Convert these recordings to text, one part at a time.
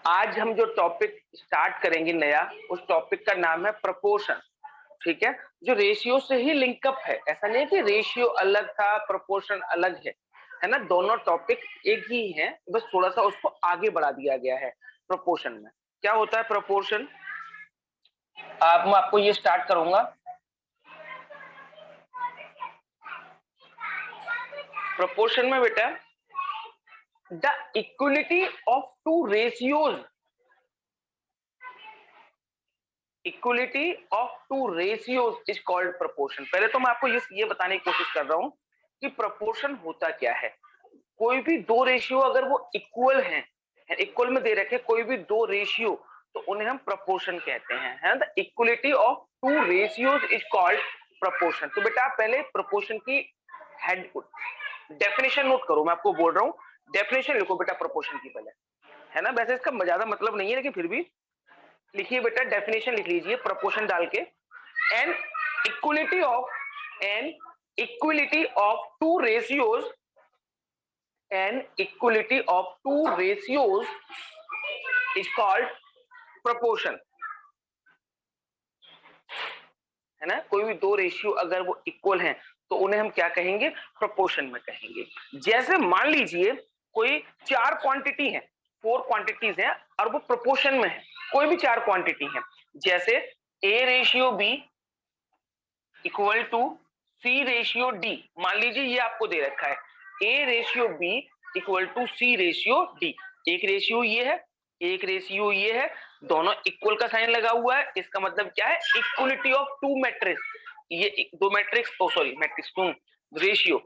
आज हम जो टॉपिक स्टार्ट करेंगे नया, उस टॉपिक का नाम है प्रपोर्शन। ठीक है, जो रेशियो से ही लिंकअप है, ऐसा नहीं है कि रेशियो अलग था प्रपोर्शन अलग है ना, दोनों टॉपिक एक ही है, बस थोड़ा सा उसको आगे बढ़ा दिया गया है। प्रपोर्शन में क्या होता है प्रपोर्शन, मैं आपको ये स्टार्ट करूंगा। प्रपोर्शन में बेटा the equality of two ratios, equality of two ratios is called proportion. पहले तो मैं आपको ये बताने की कोशिश कर रहा हूं कि प्रपोर्शन होता क्या है। कोई भी दो रेशियो अगर वो इक्वल हैं, इक्वल में दे रखे कोई भी दो रेशियो, तो उन्हें हम प्रपोर्शन कहते हैं, है the equality of two ratios is called proportion. तो बेटा आप पहले प्रपोर्शन की हेड डेफिनेशन नोट करो, मैं आपको बोल रहा हूं डेफिनेशन लिखो बेटा प्रपोर्शन की पहले, है ना। वैसे इसका ज्यादा मतलब नहीं है, लेकिन फिर भी लिखिए बेटा, डेफिनेशन लिख लीजिए प्रपोर्शन डाल के। An equality of two ratios, an equality of two ratios is called proportion, है ना। कोई भी दो रेशियो अगर वो इक्वल हैं तो उन्हें हम क्या कहेंगे, प्रोपोर्शन में कहेंगे। जैसे मान लीजिए कोई चार क्वांटिटी है, फोर क्वांटिटीज हैं और वो प्रोपोर्शन में है, कोई भी चार क्वांटिटी है, जैसे A ratio B equal to C ratio D. मान लीजिए ये आपको दे रखा है A ratio B equal to C ratio D. एक रेशियो ये है, एक रेशियो ये है, दोनों इक्वल का साइन लगा हुआ है, इसका मतलब क्या है, इक्वलिटी ऑफ टू मैट्रिक्स। ये दो matrix, matrix two ratio,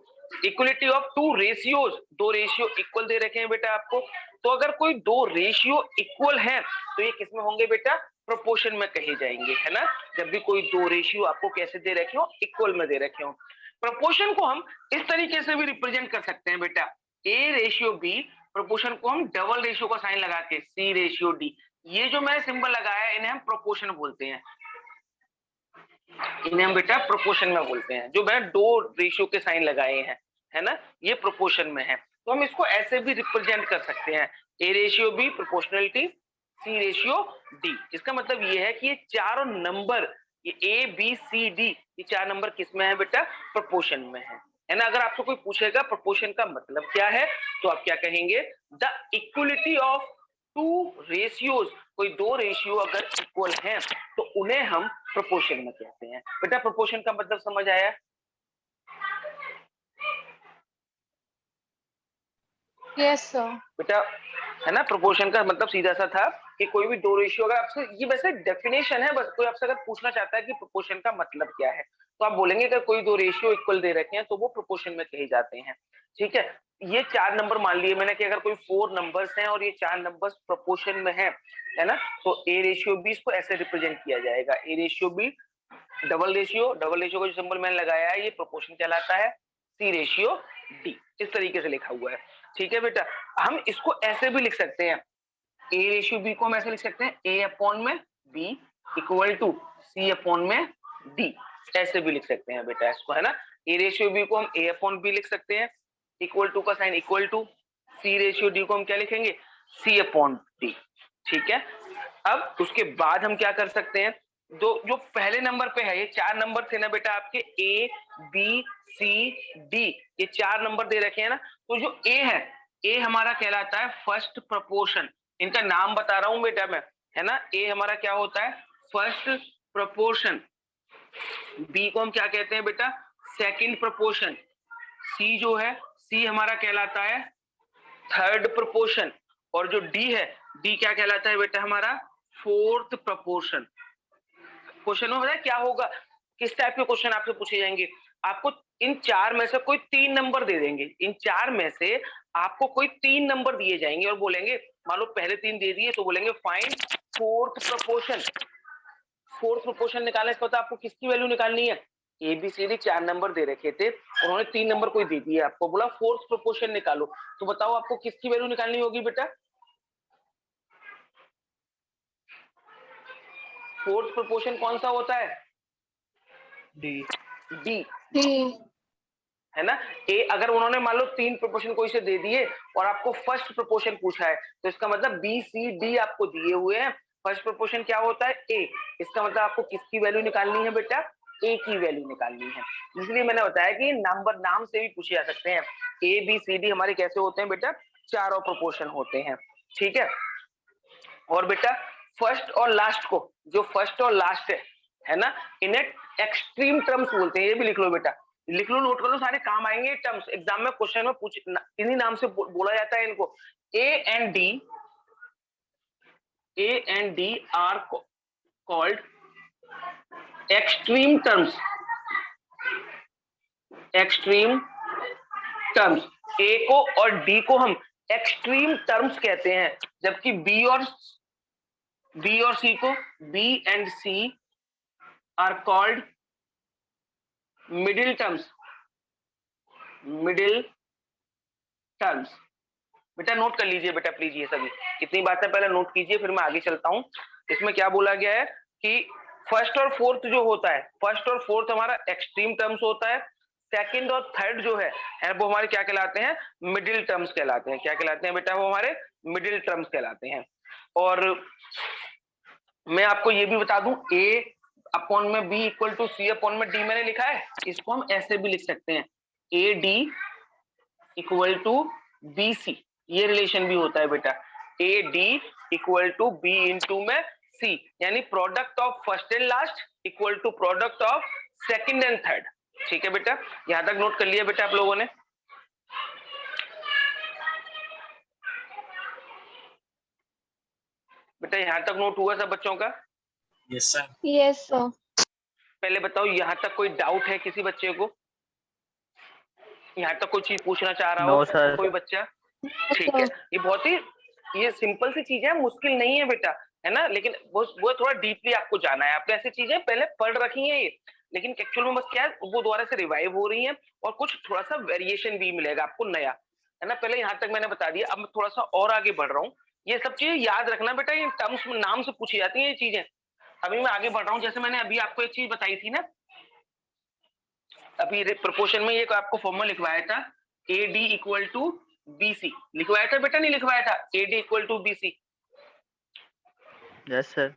equality of two ratios, दो रेशियो इक्वल दे रखे हैं बेटा आपको। तो अगर कोई दो रेशियो इक्वल है तो ये किसमें होंगे बेटा, प्रोपोर्शन में कहे जाएंगे, है ना। जब भी कोई दो रेशियो आपको कैसे दे रखे हो, इक्वल में दे रखे हो। प्रोपोर्शन को हम इस तरीके से भी रिप्रेजेंट कर सकते हैं बेटा, ए रेशियो बी, प्रोपोर्शन को हम डबल रेशियो का साइन लगा के सी रेशियो डी। ये जो मैंने सिंबल लगाया है इन्हें हम प्रोपोर्शन बोलते हैं, इन्हें हम बेटा प्रोपोर्शन में बोलते हैं। जो मैंने दो रेशियो के साइन लगाए हैं, है ना, ये प्रोपोर्शन में है। तो हम इसको ऐसे भी रिप्रेजेंट कर सकते हैं, A ratio B proportionality C ratio D. इसका मतलब ये है कि ये चारों नंबर, ये ए बी सी डी, ये चार नंबर किसमें है बेटा, प्रोपोर्शन में है ना। अगर आपसे कोई पूछेगा प्रोपोर्शन का मतलब क्या है, तो आप क्या कहेंगे, the equality of two ratios, कोई दो रेशियो अगर इक्वल हैं तो उन्हें हम प्रोपोर्शन में कहते हैं। बेटा प्रोपोर्शन का मतलब समझ आया, यस सर। बेटा है ना। प्रोपोर्शन का मतलब सीधा सा था कि कोई भी दो रेशियो, अगर आपसे, ये वैसे डेफिनेशन है, बस कोई आपसे अगर पूछना चाहता है कि प्रोपोर्शन का मतलब क्या है, तो आप बोलेंगे कि कोई दो रेशियो इक्वल दे रखे हैं तो वो प्रोपोर्शन में कहे जाते हैं। ठीक है, ये चार नंबर मान लिए मैंने कि अगर कोई फोर नंबर्स हैं और ये चार नंबर्स प्रोपोर्शन में है ना, तो ए रेशियो बी इसको ऐसे रिप्रेजेंट किया जाएगा, A ratio B double ratio, double ratio का जो सिंबल मैंने लगाया है ये प्रोपोर्शन कहलाता है, सी रेशियो डी, इस तरीके से लिखा हुआ है। ठीक है बेटा, हम इसको ऐसे भी लिख सकते हैं, ए रेशियो बी को हम ऐसे लिख सकते हैं, ए अपॉन में B equal to C upon में डी, ऐसे भी लिख सकते हैं बेटा इसको, है ना। ए रेशियो बी को हम ए अपॉन बी लिख सकते हैं, इक्वल टू का sign equal to, C ratio D को हम क्या लिखेंगे, सी अपॉन डी। ठीक है, अब उसके बाद हम क्या कर सकते हैं, जो पहले नंबर पे है, ये चार नंबर थे ना बेटा आपके, ए बी सी डी, ये चार नंबर दे रखे हैं ना, तो जो ए है, ए हमारा कहलाता है फर्स्ट प्रोपोर्शन। इनका नाम बता रहा हूं बेटा मैं, है ना। ए हमारा क्या होता है, फर्स्ट प्रोपोर्शन। बी को हम क्या कहते हैं बेटा, सेकंड प्रोपोर्शन। सी जो है, सी हमारा कहलाता है थर्ड प्रोपोर्शन। और जो डी है, डी क्या कहलाता है बेटा हमारा, फोर्थ प्रोपोर्शन। क्वेश्चन में बताया क्या होगा, किस टाइप के क्वेश्चन आपसे पूछे जाएंगे, आपको इन चार में से कोई तीन नंबर दे देंगे, इन चार में से आपको कोई तीन नंबर दिए जाएंगे और बोलेंगे, मान लो पहले तीन दे दिए तो बोलेंगे find fourth proportion. Fourth proportion निकालने से पता आपको किसकी वैल्यू निकालनी है, ए बी सी डी चार नंबर दे रखे थे, उन्होंने तीन नंबर कोई दे दिए आपको, बोला फोर्थ प्रोपोर्शन निकालो, तो बताओ आपको किसकी वैल्यू निकालनी होगी बेटा, फोर्थ प्रोपोर्शन कौन सा होता है, डी। डी। डी। है ना। ए अगर उन्होंने मान लो 3 प्रोपोर्शन कोई से दे दिए और आपको फर्स्ट प्रोपोर्शन पूछा है, तो इसका मतलब बी सी डी आपको दिए हुए हैं, फर्स्ट प्रोपोर्शन क्या होता है ए, इसका मतलब आपको किसकी वैल्यू निकालनी है बेटा, ए की वैल्यू निकालनी है। इसलिए मैंने बताया कि नंबर नाम से भी पूछे जा सकते हैं। ए बी सी डी हमारे कैसे होते हैं बेटा, चारों प्रोपोर्शन होते हैं, ठीक है। और बेटा फर्स्ट और लास्ट को, जो फर्स्ट और लास्ट है ना, इन्हें एक्सट्रीम टर्म्स बोलते हैं। ये भी लिख लो बेटा, लिख लो, नोट कर लो, सारे काम आएंगे टर्म्स, एग्जाम में क्वेश्चन में पूछ, इन्हीं नाम से बोला जाता है इनको। A and D are called extreme terms, extreme terms. A को और डी को हम एक्सट्रीम टर्म्स कहते हैं, जबकि बी और सी को, B and C are called middle terms, middle terms. बेटा नोट कर लीजिए बेटा प्लीज, ये सभी इतनी बातें पहले नोट कीजिए, फिर मैं आगे चलता हूं। इसमें क्या बोला गया है कि फर्स्ट और फोर्थ जो होता है, फर्स्ट और फोर्थ हमारा एक्सट्रीम टर्म्स होता है, सेकंड और थर्ड जो है वो हमारे क्या कहलाते हैं, मिडिल टर्म्स कहलाते हैं। क्या कहलाते हैं बेटा, वो हमारे मिडिल टर्म्स कहलाते हैं। और मैं आपको ये भी बता दूं, ए अपॉन में B equal to C upon में डी मैंने लिखा है, इसको हम ऐसे भी लिख सकते हैं, A D equal to B C, ये रिलेशन भी होता है बेटा, A D equal to B into में सी, यानी product of first and last equal to product of second and third. ठीक है बेटा, यहां तक नोट कर लिया बेटा आप लोगों ने। बेटा यहां तक नोट हुआ सब बच्चों का? Yes sir. Yes sir. पहले बताओ यहां तक कोई डाउट है किसी बच्चे को, यहाँ तक कोई चीज पूछना चाह रहा हो सर। कोई बच्चा? ठीक है, ये बहुत ही ये सिंपल सी चीज है, मुश्किल नहीं है बेटा, है ना, लेकिन वो थोड़ा डीपली आपको जाना है। आपने ऐसी चीजें पहले पढ़ रखी हैं ये, लेकिन एक्चुअल में बस क्या है, वो दोबारा से रिवाइव हो रही है और कुछ थोड़ा सा वेरिएशन भी मिलेगा आपको नया, है ना। पहले यहाँ तक मैंने बता दिया, अब मैं थोड़ा सा और आगे बढ़ रहा हूँ। ये सब चीजें याद रखना बेटा, ये टर्म्स नाम से पूछी जाती है ये चीजें। अभी मैं आगे बढ़ रहा हूँ, जैसे मैंने अभी आपको एक चीज बताई थी ना, अभी प्रोपोर्शन में एक आपको फॉर्मूला लिखवाया था, A D equal to B C, लिखवाया था बेटा, नहीं लिखवाया था, A D equal to B C? Yes sir.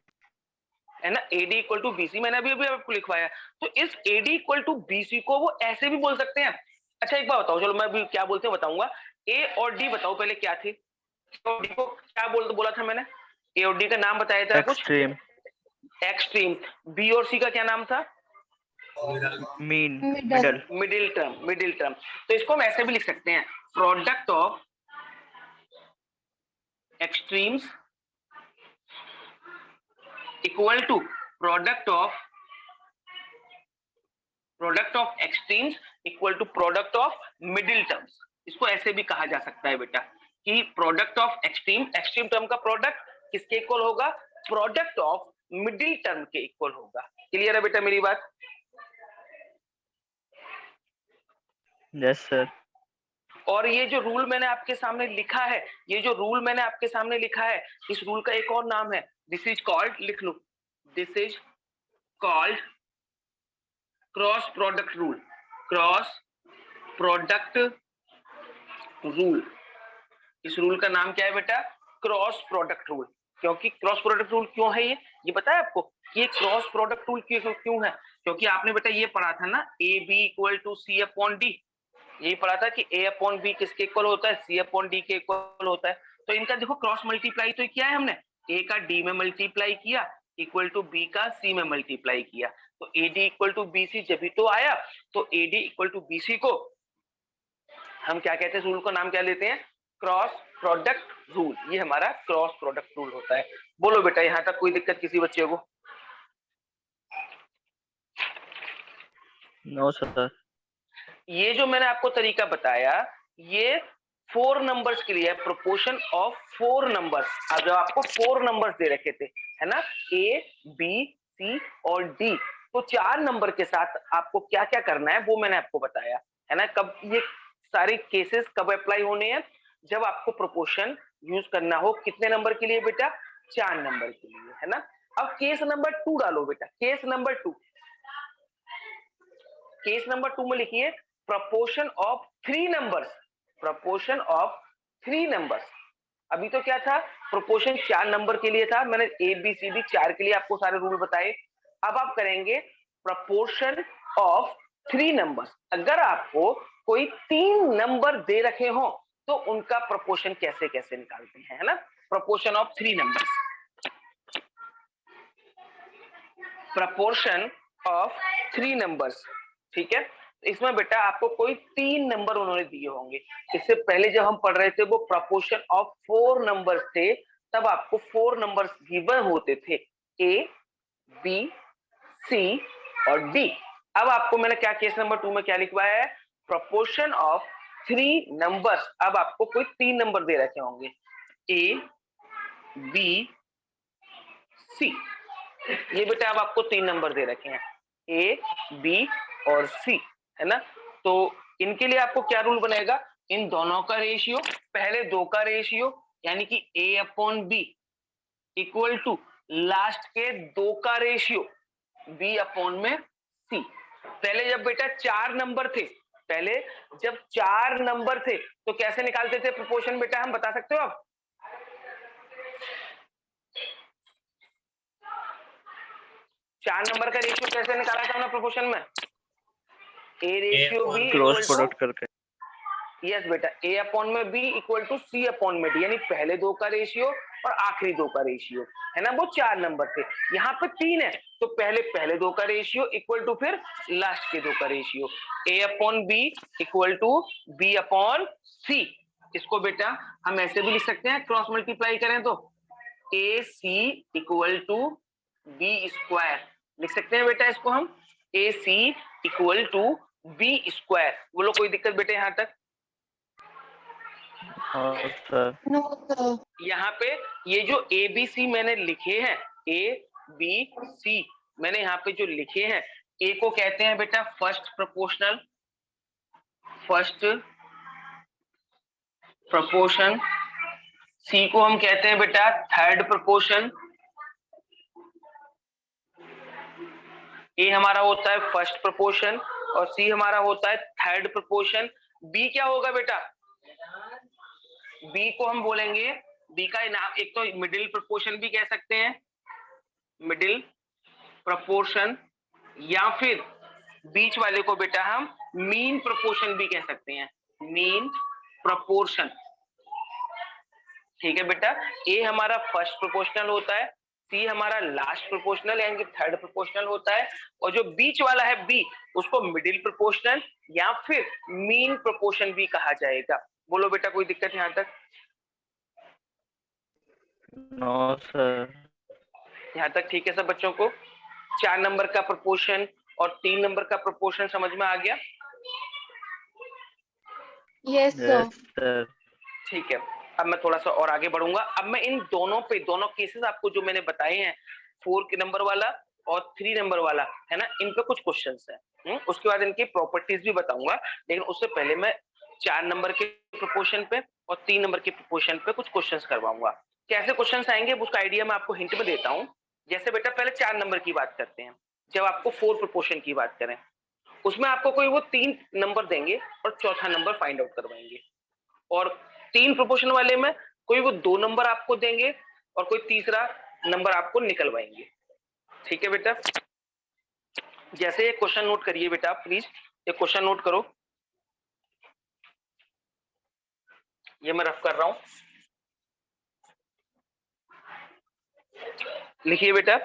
है ना, A D equal to B C मैंने अभी आपको लिखवाया। तो इस A D equal to B C को वो ऐसे भी बोल सकते हैं। अच्छा एक बार बताओ, चलो मैं अभी क्या बोलते हैं बताऊंगा। ए और डी बताओ पहले क्या थे, तो डी को क्या बोला था मैंने, ए और डी का नाम बताया था कुछ, एक्सट्रीम। एक्सट्रीम। बी और सी का क्या नाम था, mean, middle. Middle term, middle term. तो इसको हम ऐसे भी लिख सकते हैं, product of extremes equal to product of extremes equal to product of middle terms. इसको ऐसे भी कहा जा सकता है बेटा कि प्रोडक्ट ऑफ एक्सट्रीम टर्म का प्रोडक्ट किसके इक्वल होगा, प्रोडक्ट ऑफ मिडिल टर्म के इक्वल होगा। क्लियर है बेटा मेरी बात? Yes sir. और ये जो रूल मैंने आपके सामने लिखा है, ये जो रूल मैंने आपके सामने लिखा है, इस रूल का एक और नाम है, दिस इज कॉल्ड, लिख लो, this is called cross product rule, cross product rule. इस रूल का नाम क्या है बेटा, क्रॉस प्रोडक्ट रूल। क्योंकि क्रॉस प्रोडक्ट रूल क्यों है ये पता है आपको, ये क्रॉस प्रोडक्ट रूल क्यों है? क्योंकि आपने बेटा ये पढ़ा था ना, A B equal to C upon D, यही पढ़ा था कि ए अपॉन बी किसके इक्वल होता है, सी अपॉन डी के इक्वल होता है। तो इनका देखो क्रॉस मल्टीप्लाई तो किया है हमने, ए का डी में मल्टीप्लाई किया इक्वल टू बी का सी में मल्टीप्लाई किया, तो A D equal to B C जब भी तो आया। तो A D equal to B C को हम क्या कहते हैं, रूल का नाम क्या लेते हैं, क्रॉस प्रोडक्ट रूल। ये हमारा क्रॉस प्रोडक्ट रूल होता है। बोलो बेटा यहां तक कोई दिक्कत किसी बच्चे को? No sir. ये जो मैंने आपको तरीका बताया, ये 4 नंबर्स के लिए है, प्रोपोर्शन ऑफ 4 नंबर्स। अब जब आपको 4 नंबर्स दे रखे थे, है ना, ए बी सी और डी, तो 4 नंबर के साथ आपको क्या क्या करना है वो मैंने आपको बताया, है ना। कब ये सारे केसेस कब अप्लाई होने हैं, जब आपको प्रोपोर्शन यूज करना हो, कितने नंबर के लिए बेटा, 4 नंबर के लिए, है ना। अब केस नंबर 2 डालो बेटा, केस नंबर 2 में लिखिए, proportion of three numbers, proportion of three numbers। अभी तो क्या था, प्रोपोर्शन 4 नंबर के लिए था, मैंने ए बी सी डी 4 के लिए आपको सारे रूल बताए। अब आप करेंगे प्रोपोर्शन ऑफ 3 नंबर्स। अगर आपको कोई 3 नंबर दे रखे हो तो उनका प्रोपोर्शन कैसे कैसे निकालते हैं, है ना। Proportion of 3 numbers, proportion of 3 numbers, ठीक है। इसमें बेटा आपको कोई 3 नंबर उन्होंने दिए होंगे। इससे पहले जब हम पढ़ रहे थे वो प्रोपोर्शन ऑफ 4 नंबर्स थे, तब आपको 4 नंबर्स गिवन होते थे, ए बी सी और डी। अब आपको मैंने क्या केस नंबर 2 में क्या लिखवाया है, प्रोपोर्शन ऑफ 3 नंबर्स। अब आपको कोई 3 नंबर दे रखे होंगे, ए बी सी, ये बेटा अब आपको 3 नंबर दे रखे हैं, ए बी और सी, है ना। तो इनके लिए आपको क्या रूल बनेगा, इन दोनों का रेशियो, पहले 2 का रेशियो यानी कि A upon B equal to last के 2 का रेशियो बी अपॉन में सी। पहले जब बेटा 4 नंबर थे, पहले जब 4 नंबर थे तो कैसे निकालते थे प्रोपोर्शन बेटा, हम बता सकते हो आप। 4 नंबर का रेशियो कैसे निकाला था हमने प्रोपोर्शन में, A ratio B cross equal product to, करके। यस बेटा, ए अपॉन में B equal to C upon में डी, यानी पहले 2 का रेशियो और आखिरी 2 का रेशियो, है ना। वो 4 नंबर थे, यहाँ पे 3 है तो पहले 2 का रेशियो इक्वल टू फिर लास्ट के 2 का ratio, A upon B equal to B upon C. इसको बेटा हम ऐसे भी लिख सकते हैं, क्रॉस मल्टीप्लाई करें तो ए सी इक्वल टू बी स्क्वायर लिख सकते हैं बेटा, इसको हम ए सी इक्वल टू बी स्क्वायर। बोलो कोई दिक्कत बेटे यहाँ तक। हाँ सर। No, sir. यहाँ पे ये जो ए बी सी मैंने लिखे हैं, ए बी सी मैंने यहाँ पे जो लिखे हैं, ए को कहते हैं बेटा फर्स्ट प्रोपोर्शनल, फर्स्ट प्रोपोर्शन, सी को हम कहते हैं बेटा थर्ड प्रोपोर्शन, ए हमारा होता है फर्स्ट प्रोपोर्शन और सी हमारा होता है थर्ड प्रोपोर्शन। बी क्या होगा बेटा, बी को हम बोलेंगे, बी का नाम एक तो मिडिल प्रोपोर्शन भी कह सकते हैं, मिडिल प्रोपोर्शन, या फिर बीच वाले को बेटा हम मीन प्रोपोर्शन भी कह सकते हैं, मीन प्रोपोर्शन, ठीक है बेटा। ए हमारा फर्स्ट प्रोपोर्शनल होता है, सी हमारा लास्ट प्रोपोर्शनल यानी कि थर्ड प्रोपोर्शनल होता है, और जो बीच वाला है बी उसको मिडिल प्रोपोर्शनल या फिर मीन प्रोपोर्शन भी कहा जाएगा। बोलो बेटा कोई दिक्कत यहाँ तक। No sir. यहाँ तक ठीक है सब बच्चों को। 4 नंबर का प्रोपोर्शन और 3 नंबर का प्रोपोर्शन समझ में आ गया। Yes, sir. Yes sir. ठीक है, अब मैं थोड़ा सा और आगे बढ़ूंगा। अब मैं इन दोनों पे, दोनों केसेस आपको जो मैंने बताए हैं, 4 के नंबर वाला और 3 नंबर वाला, है ना, इन पे कुछ क्वेश्चंस हैं। उसके बाद इनकी प्रॉपर्टीज भी बताऊंगा, लेकिन उससे पहले मैं 4 नंबर के प्रोपोर्शन पे और 3 नंबर के प्रोपोर्शन पे कुछ क्वेश्चंस करवाऊंगा। कैसे क्वेश्चंस आएंगे उसका आइडिया मैं आपको हिंट में देता हूँ। जैसे बेटा पहले 4 नंबर की बात करते हैं, जब आपको 4 प्रोपोर्शन की बात करें, उसमें आपको कोई वो 3 नंबर देंगे और चौथा नंबर फाइंड आउट करवाएंगे, और 3 प्रोपोर्शन वाले में कोई वो 2 नंबर आपको देंगे और कोई तीसरा नंबर आपको निकलवाएंगे, ठीक है बेटा। जैसे ये क्वेश्चन नोट करिए बेटा, प्लीज ये क्वेश्चन नोट करो, ये मैं रफ कर रहा हूं, लिखिए बेटा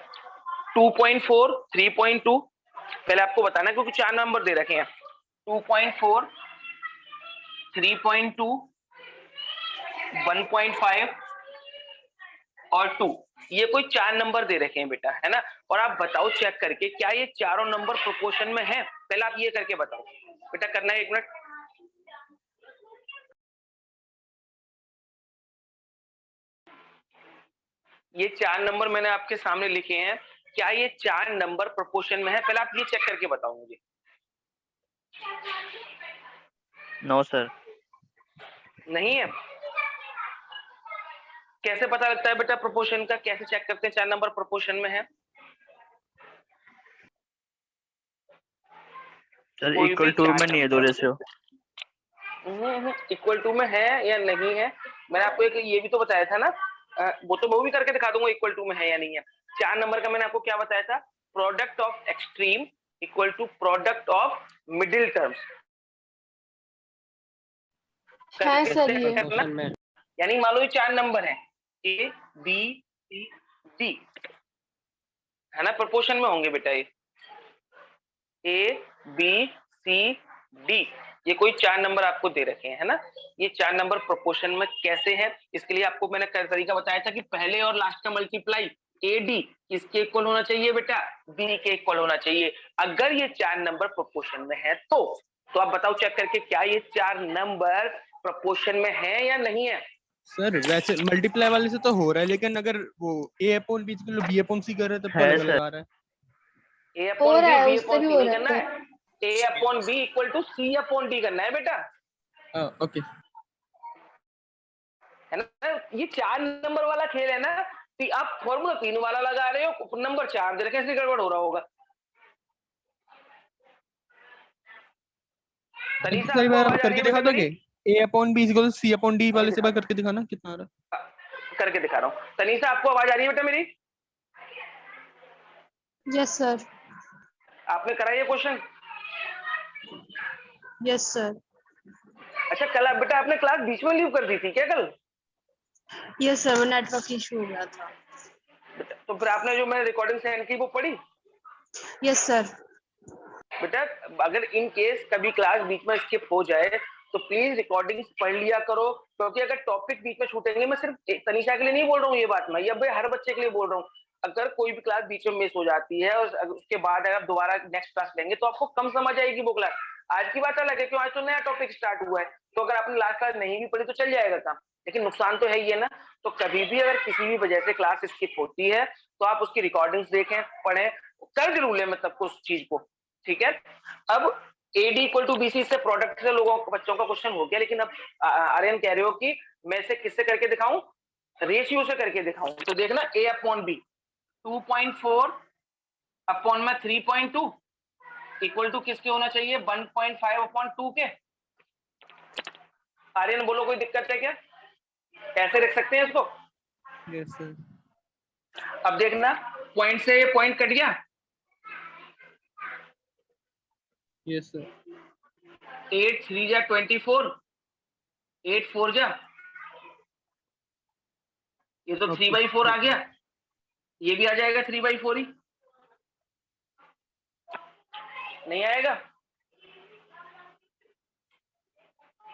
2.4, 3.2, पहले आपको बताना है क्योंकि 4 नंबर दे रखे हैं, 2.4, 3.2, 1.5 और 2, ये कोई 4 नंबर दे रखे हैं बेटा, है ना। और आप बताओ चेक करके क्या ये चारों नंबर प्रोपोर्शन में है, पहले आप ये करके बताओ बेटा, करना है 1 मिनट। ये 4 नंबर मैंने आपके सामने लिखे हैं, क्या ये 4 नंबर प्रोपोर्शन में है, पहले आप ये चेक करके बताओ मुझे। No sir. नहीं है, कैसे पता लगता है बेटा प्रोपोर्शन का, कैसे चेक करते हैं 4 नंबर प्रोपोर्शन में है। सर कोई इक्वल भी टू चार में नहीं है दो रेशियो। इक्वल टू में है या नहीं है, मैंने आपको एक ये भी तो बताया था ना, वो भी करके दिखा दूंगा इक्वल टू में है या नहीं है। 4 नंबर का मैंने आपको क्या बताया था, product of extreme equal to product of middle terms. है सर ये। यानी मान लो ये 4 नंबर है, ए बी सी डी, है ना, प्रोपोर्शन में होंगे बेटा ये ए बी सी डी, ये कोई 4 नंबर आपको दे रखे हैं, है ना। ये 4 नंबर प्रोपोर्शन में कैसे है, इसके लिए आपको मैंने तरीका बताया था कि पहले और लास्ट का मल्टीप्लाई ए डी किसके इक्वल होना चाहिए बेटा, बी के इक्वल होना चाहिए। अगर ये 4 नंबर प्रोपोर्शन में है तो आप बताओ चेक करके, क्या ये 4 नंबर प्रोपोर्शन में है या नहीं है। सर वैसे मल्टीप्लाई वाले से तो हो रहा है, लेकिन अगर वो a अपॉन b के लिए b अपॉन c कर रहे हैं तब तो है अलग अलग सर। आ रहा है। ए हो अपॉन रहा बी है, बी उससे अपॉन भी सी हो नहीं रहा करना है। है, A upon B equal to C upon D करना है बेटा, ओके है ना। ये 4 नंबर वाला खेल है ना, कि आप फॉर्मूला 3 वाला लगा रहे हो, नंबर 4 दे रखे, कैसे गड़बड़ हो रहा होगा। तनीषा सर एक आपको बार आवाज आ रही करके है दिखा बेटा मेरी, दोगे a upon b equal c upon d वाले से दिखा बार करके दिखाना कितना आ रहा करके दिखा रहा हूँ। तनीषा आपको आवाज आ रही है बेटा मेरी, यस सर। आपने करा ये क्वेश्चन। Yes sir. अच्छा कल आप बेटा आपने क्लास बीच में लीव कर दी थी क्या कल, यस सर, वो नेटवर्क इशू हो गया था। तो फिर आपने जो मैंने रिकॉर्डिंग सेंड की वो पढ़ी। Yes sir. बेटा अगर इन केस कभी क्लास बीच में स्किप हो जाए तो प्लीज रिकॉर्डिंग पढ़ लिया करो, क्योंकि अगर टॉपिक बीच में छूटेंगे, मैं सिर्फ तनीषा के लिए नहीं बोल रहा हूँ ये बात, मैं ये हर बच्चे के लिए बोल रहा हूँ। अगर कोई भी क्लास बीच में मिस हो जाती है और उसके बाद अगर दोबारा नेक्स्ट क्लास लेंगे तो आपको कम समझ आएगी वो क्लास। आज की बात अलग है, क्यों आज तो नया टॉपिक स्टार्ट हुआ है, तो अगर आपने लास्ट क्लास नहीं भी पढ़ी तो चल जाएगा काम, लेकिन नुकसान तो है ही है ना। तो कभी भी अगर किसी भी वजह से क्लास स्किप होती है तो आप उसकी रिकॉर्डिंग्स देखें, पढ़ें, कर जरूर लें मतलब उस चीज को, ठीक है। अब AD इक्वल टू BC से प्रोडक्ट से लोगों बच्चों का क्वेश्चन हो गया, लेकिन अब आर्यन कह रहे हो कि मैं इसे किससे करके दिखाऊं, रेशियो से करके दिखाऊं, तो देखना A अपॉन B 2.4 अपॉन में 3.2 इक्वल टू किसके होना चाहिए, 1.5 अपॉन 2 के। आर्यन बोलो कोई दिक्कत है क्या, कैसे रख सकते हैं इसको। Yes sir. अब देखना पॉइंट से ये पॉइंट कट गया, यस सर। 8 3 जा 24, 8 4 जा, ये तो 3/4 आ गया, ये भी आ जाएगा 3/4 ही, नहीं आएगा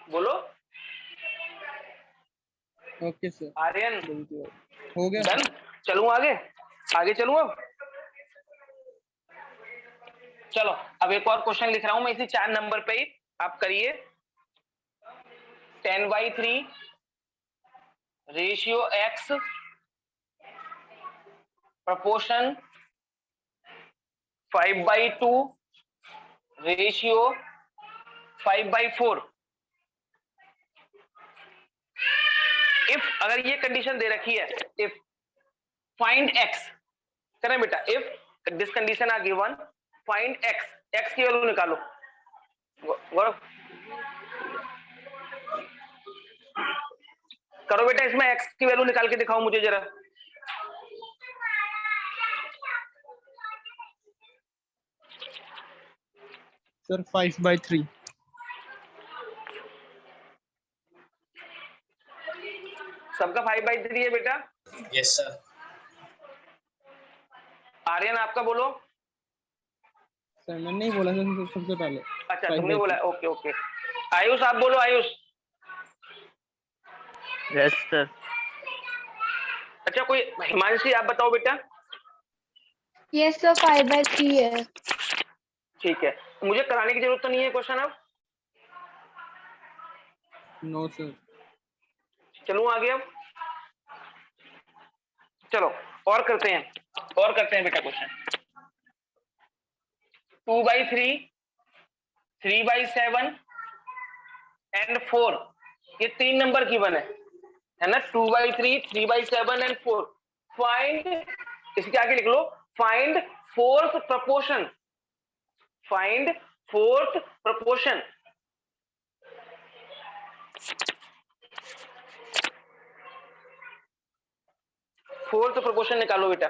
बोलो। Okay sir. आर्यन हो गया डन, चलूं आगे, आगे चलूं अब। चलो अब एक और क्वेश्चन लिख रहा हूं मैं इसी 4 नंबर पे ही, आप करिए। 10/3 ratio x proportion 5/2 ratio 5/4। If अगर ये कंडीशन दे रखी है, इफ फाइंड x, करें बेटा, if this condition are given, find x, x की वैल्यू निकालो। गौरव करो बेटा, इसमें x की वैल्यू निकाल के दिखाओ मुझे जरा। सर 5/3। सबका 5/3 है बेटा। Yes sir. आर्यन आपका बोलो। सर मैंने नहीं बोला सर सबसे पहले। अच्छा 5/3। तुमने बोला, ओके ओके। आयुष आप बोलो, आयुष। Yes sir. अच्छा कोई, हिमांशी आप बताओ बेटा। यस सर, 5/3 है। ठीक है, मुझे कराने की जरूरत तो नहीं है क्वेश्चन अब। No sir. चलूं आगे अब, चलो और करते हैं बेटा क्वेश्चन। 2/3 3/7 एंड 4, ये 3 नंबर की बने है ना, 2/3 3/7 एंड 4। फाइंड, इसके आगे लिख लो, find fourth proportion, find fourth proportion, fourth proportion निकालो बेटा।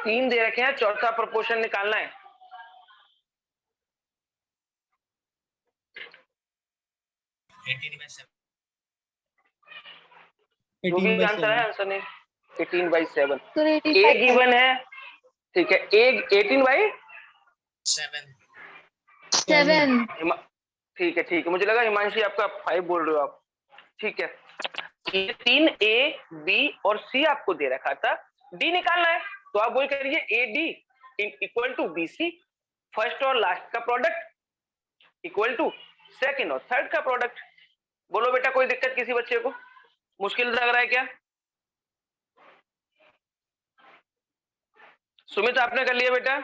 तीन दे रखे हैं, चौथा प्रोपोर्शन निकालना है। जो भी 18 by आंसर है 7 आंसर नहीं, 18/7 सर ए 85 गिवन है, ठीक है। ए 7 ठीक है ठीक है, मुझे लगा हिमांशी आपका 5 बोल रहे हो आप, ठीक है। ये 3 ए बी और सी आपको दे रखा था, डी निकालना है, तो आप बोल करिए A D equal to B C, first और लास्ट का प्रोडक्ट इक्वल टू सेकंड और थर्ड का प्रोडक्ट। बोलो बेटा, कोई दिक्कत किसी बच्चे को? मुश्किल लग रहा है क्या? सुमित आपने कर लिया बेटा?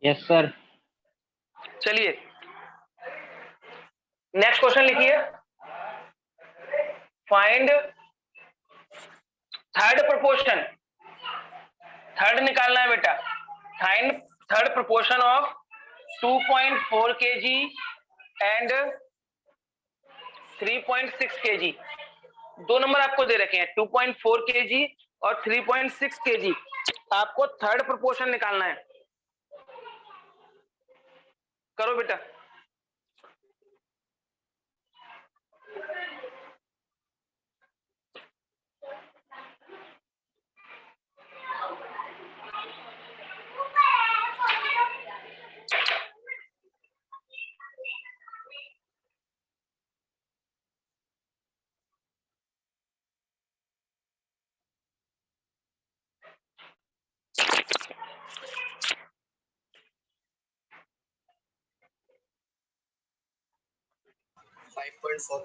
Yes sir. चलिए नेक्स्ट क्वेश्चन लिखिए। फाइंड थर्ड प्रोपोर्शन, थर्ड निकालना है बेटा। Find third proportion of 2.4 kg and 3.6 kg। दो नंबर आपको दे रखे हैं, 2.4 kg और 3.6 kg। आपको थर्ड प्रोपोर्शन निकालना है, करो बेटा।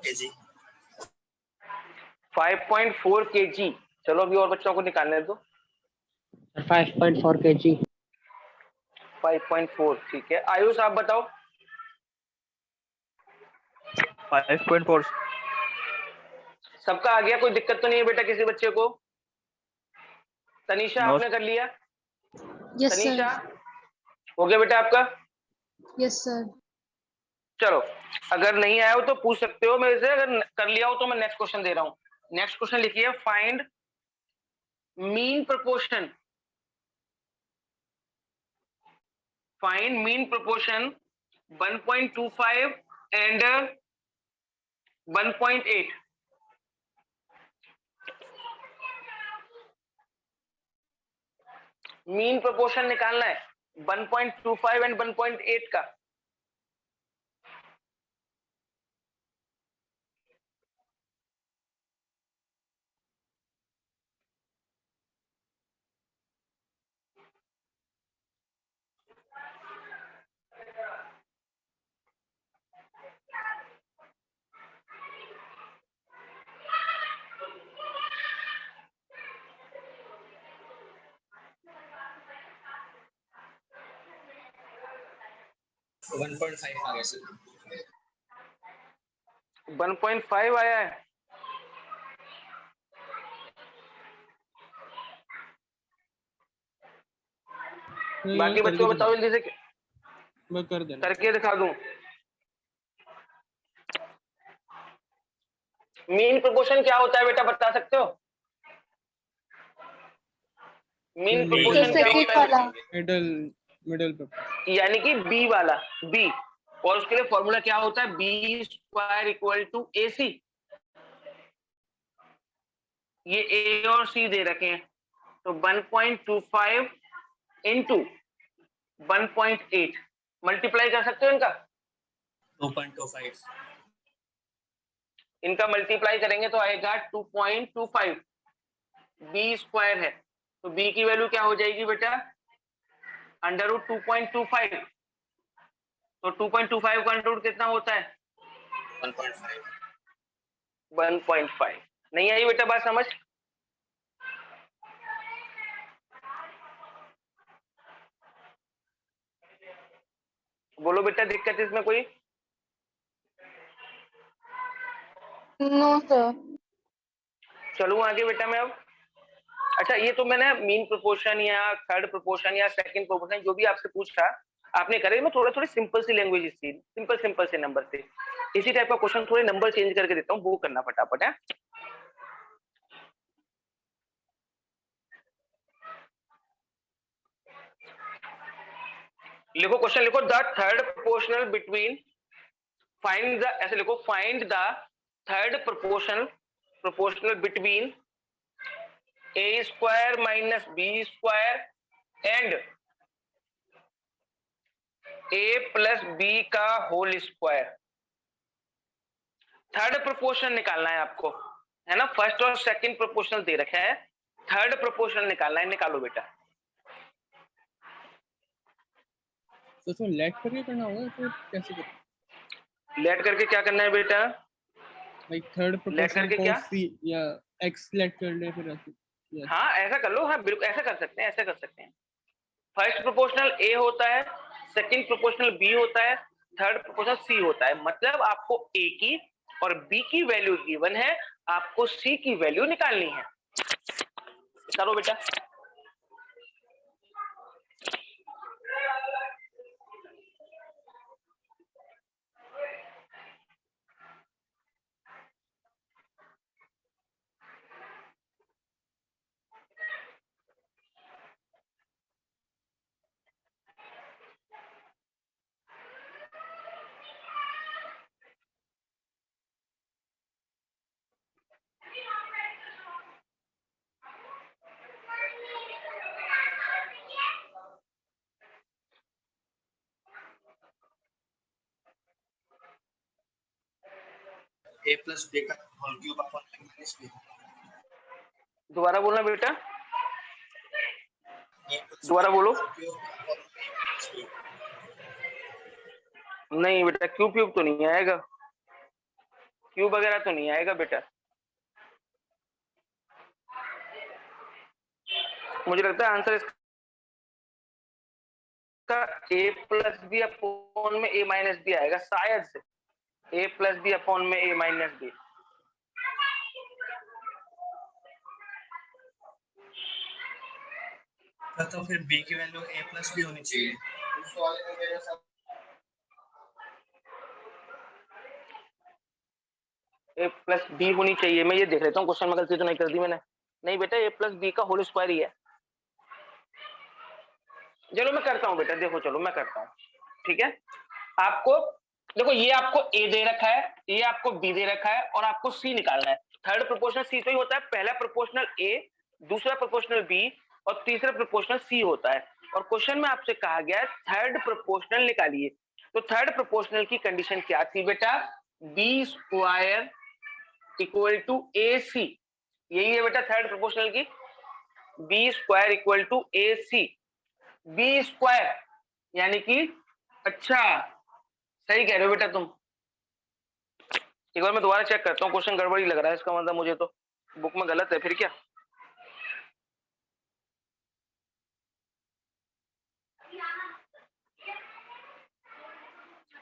kg 5.4 kg। चलो अभी और बच्चों को निकालने दो। 5.4 kg। 5.4 ठीक है। आयुष आप बताओ। 5.4। सबका आ गया, कोई दिक्कत तो नहीं है बेटा किसी बच्चे को? तनीषा नो आपने कर लिया? यस तनीषा सर, हो गया बेटा आपका? Yes sir. चलो, अगर नहीं आया हो तो पूछ सकते हो मेरे से, अगर कर लिया हो तो मैं नेक्स्ट क्वेश्चन दे रहा हूं। नेक्स्ट क्वेश्चन लिखिए। Find mean proportion, find mean proportion 1.25 and 1.8। Mean proportion निकालना है 1.25 एंड 1.8 का। वन पॉइंट फाइव आ गया सर। 1.5 आया है। बाकी बच्चों को बताओ जल्दी से, मैं कर देना। करके दिखा दूं। मीन प्रोपोर्शन क्या होता है बेटा, बता सकते हो? मीन Middle- प्रोपोर्शन क्या सेकंड होता वाला। है? मिडल पे। यानी कि बी वाला, बी। और उसके लिए फॉर्मूला क्या होता है? B square equal to A सी। ये ए और सी दे रखे हैं, तो 1.25 इंटू 1.8 मल्टीप्लाई कर सकते हो इनका। 2.25 इनका मल्टीप्लाई करेंगे तो आएगा 2.25। बी स्क्वायर है, तो बी की वैल्यू क्या हो जाएगी बेटा? Under root 2.25। तो 2.25 का अंडर रूट कितना होता है? 1.5 1.5। नहीं आई बेटा बात समझ? बोलो बेटा, दिक्कत इसमें कोई? No sir. चलूं आगे बेटा मैं अब। अच्छा, ये तो मैंने मीन प्रोपोर्शन या थर्ड प्रोपोर्शन या सेकंड प्रोपोर्शन जो भी आपसे पूछा आपने करे, मैं थोड़ा थोड़ी सिंपल सी लैंग्वेज सी सिंपल से नंबर से इसी टाइप का क्वेश्चन थोड़े नंबर चेंज करके देता हूँ, वो करना फटाफट है। लिखो क्वेश्चन, लिखो the third proportional between, find the, ऐसे लिखो, find the third proportional between A square minus B square and A plus B का होल स्क्वायर। थर्ड प्रोपोर्शन निकालना है आपको, है ना? फर्स्ट और सेकंड प्रोपोर्शनल दे रखा है, थर्ड प्रोपोर्शनल निकालना है। निकालो बेटा। तो उसमें लेट करके करना होगा तो कैसे करें? लेट करके क्या करना है बेटा? लाइक थर्ड लेट प्रोपोर्शन करके को क्या? सी या एक्स लेट कर ले फिर ऐसे। Yes. हाँ ऐसा कर लो, हाँ बिल्कुल ऐसा कर सकते हैं, ऐसा कर सकते हैं। फर्स्ट प्रोपोर्शनल ए होता है, सेकंड प्रोपोर्शनल बी होता है, थर्ड प्रोपोर्शनल सी होता है। मतलब आपको ए की और बी की वैल्यू गिवन है, आपको सी की वैल्यू निकालनी है। करो बेटा। A plus B का whole cube upon A minus B। दोबारा बोलना बेटा, A plus दोबारा बोलो। Whole cube upon A minus B। नहीं बेटा, क्यूब क्यूब तो नहीं आएगा, क्यूब वगैरह तो नहीं आएगा बेटा। मुझे लगता है आंसर इसका ए प्लस बी अपॉन में ए माइनस बी आएगा शायद से, ए प्लस बी अपॉन में ए माइनस बी। तो फिर B की वैल्यू A plus B होनी चाहिए। ए प्लस बी होनी चाहिए, मैं ये देख लेता हूँ क्वेश्चन में गलती तो नहीं कर दी मैंने। नहीं बेटा, ए प्लस बी का होल स्क्वायर ही है। चलो मैं करता हूँ बेटा, देखो चलो मैं करता हूँ, ठीक है। आपको देखो, ये आपको ए दे रखा है, ये आपको बी दे रखा है और आपको सी निकालना है। थर्ड प्रोपोर्शनल सी तो ही होता है, पहला प्रोपोर्शनल ए, दूसरा प्रोपोर्शनल बी और तीसरा प्रोपोर्शनल सी होता है। और क्वेश्चन में आपसे कहा गया है थर्ड प्रोपोर्शनल निकालिए। तो थर्ड प्रोपोर्शनल की कंडीशन क्या थी बेटा? B square equal to A C, यही है बेटा थर्ड प्रोपोर्शनल की, B square equal to A C. B square यानी कि, अच्छा सही कह रहे हो बेटा तुम। एक बार मैं दोबारा चेक करता हूँ, क्वेश्चन गड़बड़ी लग रहा है, इसका मतलब मुझे तो बुक में गलत है फिर क्या?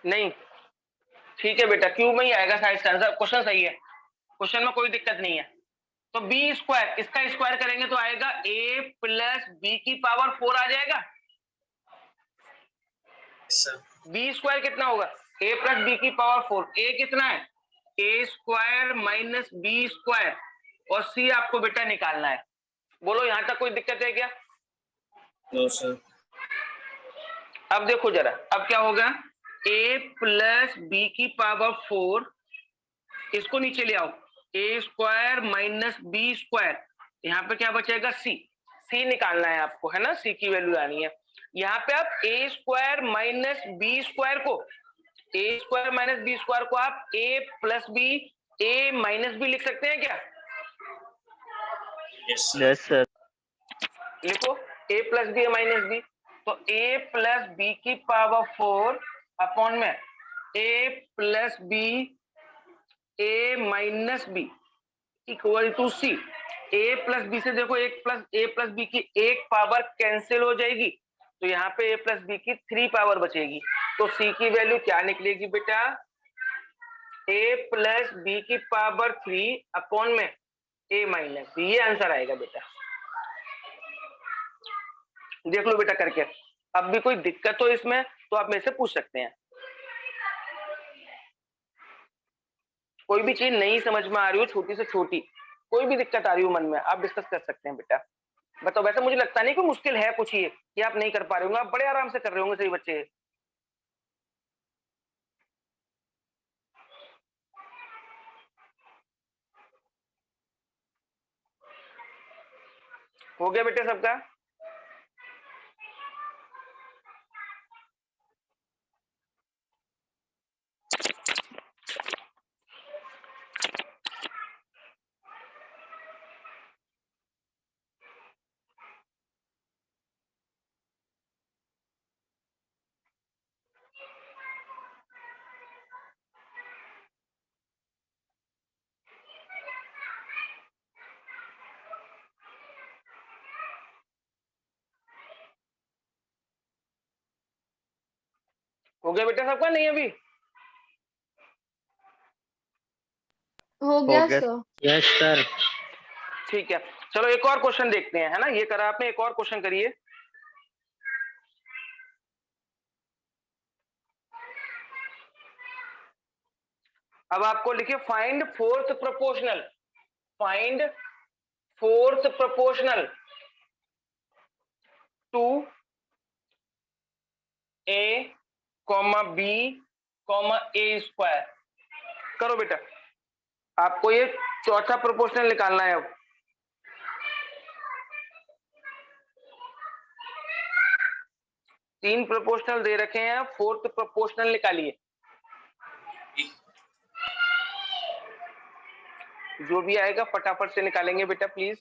नहीं ठीक है बेटा, क्यूब में ही आएगा शायद इसका आंसर, क्वेश्चन सही है, क्वेश्चन में कोई दिक्कत नहीं है। तो बी स्क्वायर, इसका स्क्वायर करेंगे तो आएगा ए प्लस बी की पावर 4 आ जाएगा। बी स्क्वायर कितना होगा? ए प्लस बी की पावर 4। ए कितना है? ए स्क्वायर माइनस बी स्क्वायर, और सी आपको बेटा निकालना है। बोलो यहां तक कोई दिक्कत है क्या? No sir. अब देखो जरा, अब क्या होगा? ए प्लस बी की पावर 4, इसको नीचे ले आओ, A square minus B square, यहाँ पे क्या बचेगा? सी। सी निकालना है आपको, है ना? सी की वैल्यू आनी है। यहाँ पे आप A square minus B square को, A square minus B square को आप A plus B, A minus B लिख सकते हैं क्या? Yes sir. लिखो A plus B minus B, तो ए प्लस बी की पावर 4 अपॉन में A plus B A minus B equal to C. A plus B से देखो ए प्लस बी की एक पावर कैंसिल हो जाएगी, तो यहाँ पे ए प्लस बी की 3 पावर बचेगी। तो सी की वैल्यू क्या निकलेगी बेटा, a प्लस बी की पावर 3 अपॉन में a माइनस बी, ये आंसर आएगा बेटा। देख लो बेटा करके, अब भी कोई दिक्कत हो इसमें तो आप मेरे से पूछ सकते हैं। कोई भी चीज नहीं समझ में आ रही हो, छोटी से छोटी कोई भी दिक्कत आ रही हो मन में, आप डिस्कस कर सकते हैं बेटा। बताओ, वैसे मुझे लगता नहीं कि मुश्किल है कुछ ये कि आप नहीं कर पा रहे होंगे, आप बड़े आराम से कर रहे होंगे सही बच्चे। हो गया बेटे सबका? हो गया बेटा सबका? नहीं अभी? हो गया गया। सर। Yes sir. ठीक है, चलो एक और क्वेश्चन देखते हैं, है ना, ये करा आपने, एक और क्वेश्चन करिए। अब आपको लिखिए find fourth proportional, find fourth proportional to a comma B comma A square. करो बेटा, आपको ये चौथा प्रोपोर्शनल निकालना है। अब तीन प्रोपोर्शनल दे रखे हैं, फोर्थ प्रोपोर्शनल निकालिए। जो भी आएगा फटाफट से निकालेंगे बेटा please.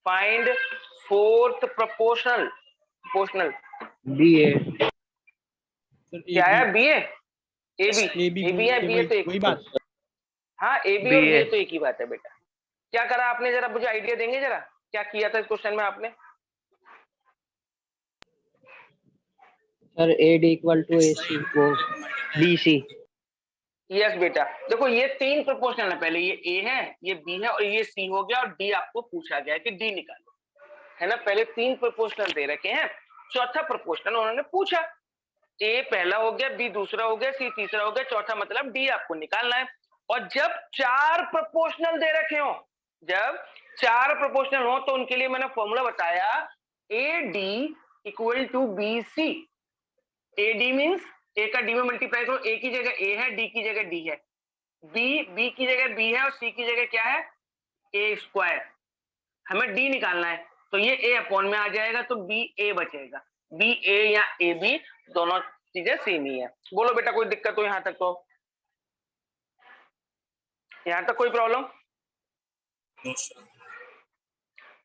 Find fourth proportional, proportional B A. क्या है, B A, A B, A B A B है, बी है तो वही एक, बात। हाँ ए बी और बी BA। ए तो एक ही बात है बेटा। क्या करा आपने, जरा मुझे आइडिया देंगे जरा, क्या किया था इस क्वेश्चन में आपने? Sir A D equal to A C, वो बी सी। यस बेटा, देखो ये तीन प्रोपोर्शनल है, पहले ये ए है, ये बी है और ये सी हो गया, और डी आपको पूछा गया है कि डी निकालो, है ना। पहले तीन प्रोपोर्शनल दे रखे हैं, चौथा प्रोपोर्शनल उन्होंने पूछा, ए पहला हो गया, बी दूसरा हो गया, सी तीसरा हो गया, चौथा मतलब डी आपको निकालना है। और जब चार प्रोपोर्शनल दे रखे हो, जब चार प्रोपोर्शनल हो तो उनके लिए मैंने फॉर्मूला बताया, A D equal to B C. A D means A का डी में मल्टीप्लाई करो, ए की जगह ए है, डी की जगह डी है, बी की जगह बी है और सी की जगह क्या है, ए स्क्वायर। हमें डी निकालना है, तो ये ए अपॉन में आ जाएगा, तो बी ए बचेगा। बी ए या ए बी दोनों चीजें सेम ही है। बोलो बेटा कोई दिक्कत हो यहां तक? तो यहां तक कोई प्रॉब्लम?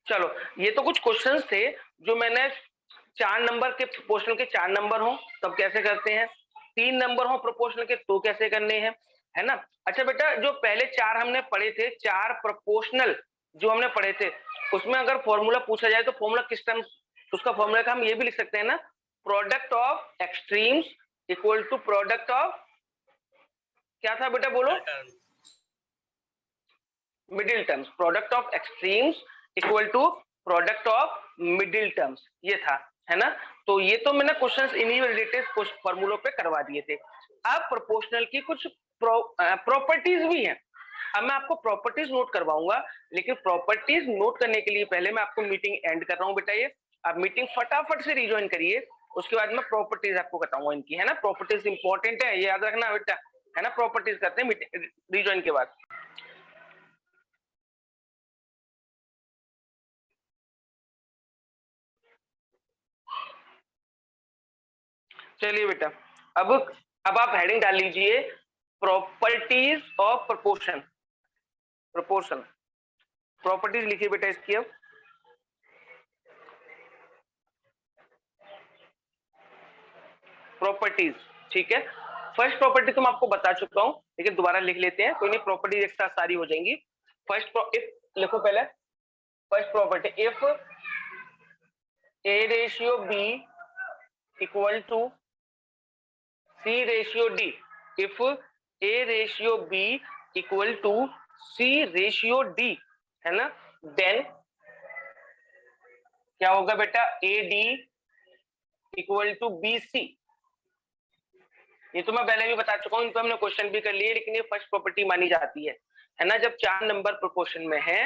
चलो, ये तो कुछ क्वेश्चंस थे जो मैंने 4 नंबर के प्रोपोर्शनल के 4 नंबर हो तब कैसे करते हैं, 3 नंबर हो प्रोपोर्शनल के तो कैसे करने हैं, है ना। अच्छा बेटा, जो पहले 4 हमने पढ़े थे, 4 प्रोपोर्शनल जो हमने पढ़े थे, उसमें अगर फॉर्मूला पूछा जाए तो फॉर्मूला किस टाइम, उसका फॉर्मूला का हम ये भी लिख सकते हैं ना, product of extremes equal to product of, क्या था बेटा बोलो, middle terms. Product of extremes equal to product of middle terms, ये था, है ना। तो ये तो मैंने क्वेश्चंस इन्हीं रिलेटेड कुछ फॉर्मूलों पे करवा दिए थे। अब प्रोपोर्शनल की कुछ प्रॉपर्टीज भी हैं, अब मैं आपको प्रॉपर्टीज नोट करवाऊंगा, लेकिन प्रॉपर्टीज नोट करने के लिए पहले मैं आपको मीटिंग एंड कर रहा हूं बेटा। ये आप मीटिंग फटाफट से रिज्वाइन करिए, उसके बाद मैं प्रॉपर्टीज आपको बताऊंगा इनकी, है ना। प्रॉपर्टीज इंपॉर्टेंट है, ये याद रखना बेटा, है ना। प्रॉपर्टीज करते हैं मीटिंग रिज्वाइन के बाद। चलिए बेटा, अब आप हेडिंग डाल लीजिए, properties of proportion, proportion properties लिखिए बेटा इसकी। अब प्रॉपर्टीज, ठीक है। फर्स्ट प्रॉपर्टी तो मैं आपको बता चुका हूं, लेकिन दोबारा लिख लेते हैं, कोई नहीं, प्रॉपर्टीज एक साथ सारी हो जाएंगी। फर्स्ट इफ लिखो पहले, first property, if A ratio B equal to C ratio D. If A ratio B equal to C ratio D, है ना, then क्या होगा बेटा, AD इक्वल टू BC। ये तो मैं पहले भी बता चुका हूँ, इन पर हमने क्वेश्चन भी कर लिए, लेकिन ये फर्स्ट प्रॉपर्टी मानी जाती है ना। जब 4 नंबर प्रोपोर्शन में है,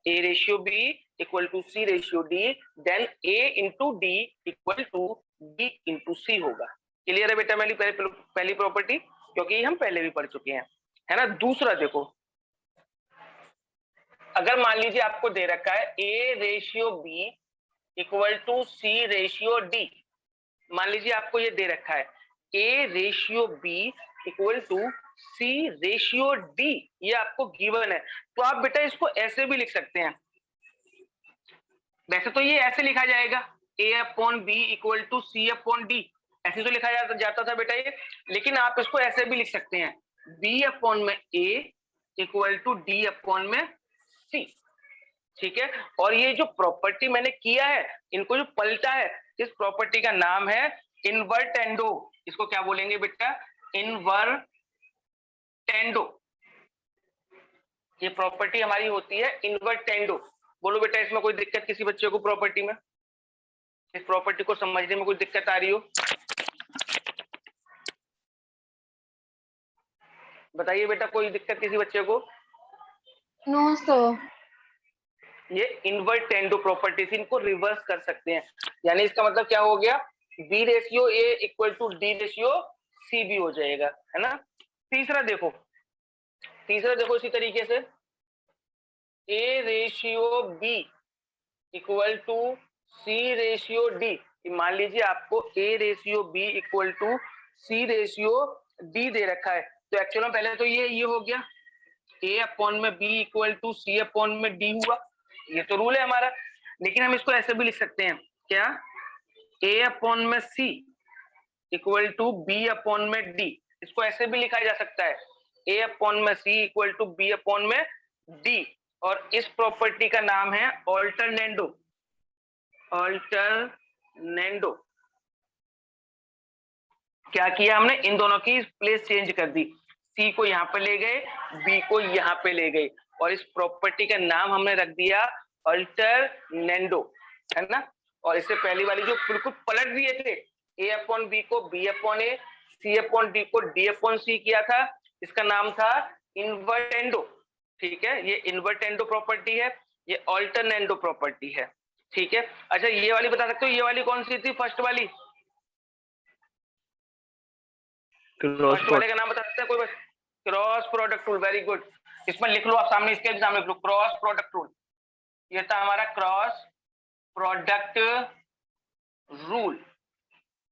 A ratio B equal to C ratio D, then A into D equal to B into C होगा। क्लियर है बेटा मेरी पहली प्रॉपर्टी, क्योंकि हम पहले भी पढ़ चुके हैं, है ना। दूसरा देखो, अगर मान लीजिए आपको दे रखा है A ratio B equal to C ratio D, मान लीजिए आपको ये दे रखा है A ratio B equal to C ratio D, ये आपको गिवन है, तो आप बेटा इसको ऐसे भी लिख सकते हैं। वैसे तो ये ऐसे लिखा जाएगा A upon B equal to C upon D, ऐसे तो लिखा जाता था बेटा ये, लेकिन आप इसको ऐसे भी लिख सकते हैं B अपॉन में A equal to D upon में C, ठीक है। और ये जो प्रॉपर्टी मैंने किया है, इनको जो पलटा है, इस प्रॉपर्टी का नाम है इन्वर्टेंडो। इसको क्या बोलेंगे बेटा, इन्वर्टेंडो। ये प्रॉपर्टी हमारी होती है इन्वर्टेंडो। बोलो बेटा इसमें कोई दिक्कत किसी बच्चे को प्रॉपर्टी में, इस प्रॉपर्टी को समझने में कोई दिक्कत आ रही हो, बताइए बेटा, कोई दिक्कत किसी बच्चे को? No sir. ये इन्वर्टेंडो प्रॉपर्टीज, इनको रिवर्स कर सकते हैं, यानी इसका मतलब क्या हो गया, B ratio A equal to D ratio C भी हो जाएगा, है ना। तीसरा देखो इसी तरीके से A ratio B equal to C ratio D. मान लीजिए आपको A ratio B equal to C ratio D दे रखा है, तो एक्चुअल में पहले तो ये हो गया ए अपॉन में B equal to C upon में डी हुआ, ये तो रूल है हमारा। लेकिन हम इसको ऐसे भी लिख सकते हैं, क्या, ए अपॉन में सी इक्वल टू बी अपॉन में डी, इसको ऐसे भी लिखा जा सकता है ए अपॉन में सी इक्वल टू बी अपॉन में डी, और इस प्रॉपर्टी का नाम है ऑल्टरनेंडो। ऑल्टरनेंडो, क्या किया हमने, इन दोनों की प्लेस चेंज कर दी, सी को यहाँ पे ले गए, बी को यहाँ पे ले गए, और इस प्रॉपर्टी का नाम हमने रख दिया अल्टरनेंडो, है ना। और इससे पहली वाली जो बिल्कुल पलट दिए थे, ए अपॉन बी को बी अपॉन ए, सी अपॉन डी को डी अपॉन सी किया था, इसका नाम था इन्वर्टेंडो, ठीक है। ये इन्वर्टेंडो प्रॉपर्टी है, ये अल्टरनेंडो प्रॉपर्टी है, ठीक है। अच्छा ये वाली बता सकते हो, ये वाली कौन सी थी, फर्स्ट वाली, फर्स्ट वाले का नाम बता सकते हैं कोई, बस cross product rule, very good. इसमें लिख लो आप, सामने इसके एग्जाम लिख लो, क्रॉस प्रोडक्ट रूल। ये था हमारा क्रॉस प्रोडक्ट रूल,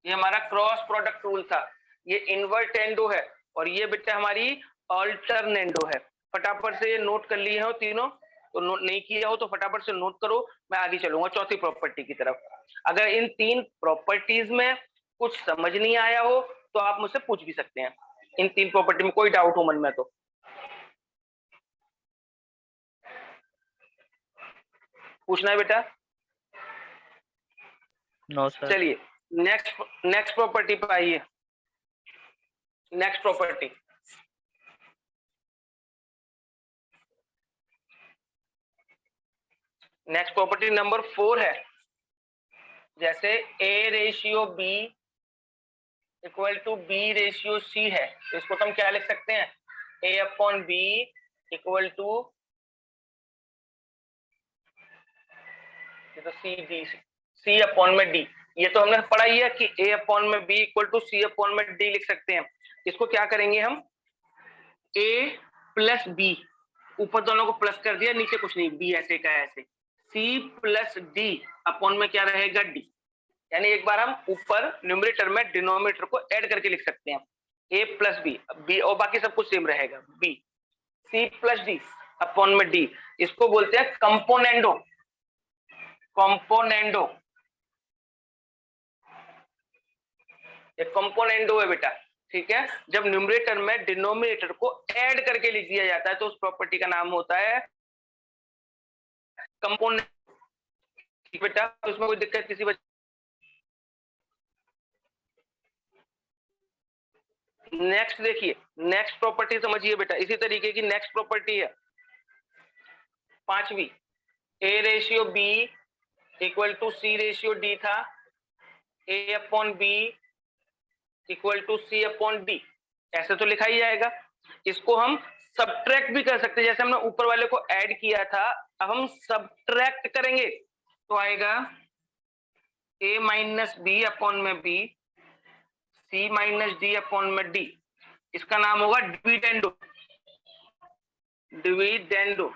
ये हमारा क्रॉस प्रोडक्ट रूल था। ये इन्वर्टेंडो है, और ये बेटा हमारी अल्टरनेंडो है। फटाफट से ये नोट कर लिए हो तीनों, तो नोट नहीं किया हो तो फटाफट से नोट करो, मैं आगे चलूंगा चौथी प्रॉपर्टी की तरफ। अगर इन 3 प्रॉपर्टीज में कुछ समझ नहीं आया हो तो आप मुझसे पूछ भी सकते हैं, इन 3 प्रॉपर्टी में कोई डाउट हो मन में तो। पूछना है बेटा? No sir. चलिए नेक्स्ट प्रॉपर्टी पे आइए। Next property, next property number 4 है। जैसे A ratio B equal to B ratio C है, तो इसको तो हम क्या लिख सकते हैं, A upon B equal to, तो सी डी, सी अपॉन में डी, ये तो हमने पढ़ा ही है कि ए अपॉन में B equal to C upon में डी लिख सकते हैं। इसको क्या करेंगे हम, ए प्लस बी, ऊपर दोनों को प्लस कर दिया, नीचे कुछ नहीं, बी ऐसे का ऐसे, सी प्लस डी अपॉन में क्या रहेगा, डी। यानी एक बार हम ऊपर न्यूमरेटर में डिनोमिनेटर को ऐड करके लिख सकते हैं, ए प्लस बी, बी और बाकी सब कुछ सेम रहेगा, B C plus D upon में डी। इसको बोलते हैं कंपोनेंडो, कंपोनेंडो, ये कंपोनेंडो है बेटा, ठीक है। जब न्यूमरेटर में डिनोमिनेटर को ऐड करके लिख दिया जाता है तो उस प्रॉपर्टी का नाम होता है कंपोनेंट, ठीक बेटा। उसमें कोई दिक्कत किसी बच्चे? नेक्स्ट देखिए, नेक्स्ट प्रॉपर्टी समझिए बेटा, इसी तरीके की नेक्स्ट प्रॉपर्टी है 5वीं, A ratio B equal to C ratio D था, A upon B equal to C upon D, ऐसे तो लिखा ही जाएगा। इसको हम सब्ट्रैक्ट भी कर सकते हैं, जैसे हमने ऊपर वाले को ऐड किया था, अब हम सब्ट्रैक्ट करेंगे तो आएगा a माइनस बी अपॉन में B, c minus D upon में डी, इसका नाम होगा डिविडेंडो। डिविडेंडो,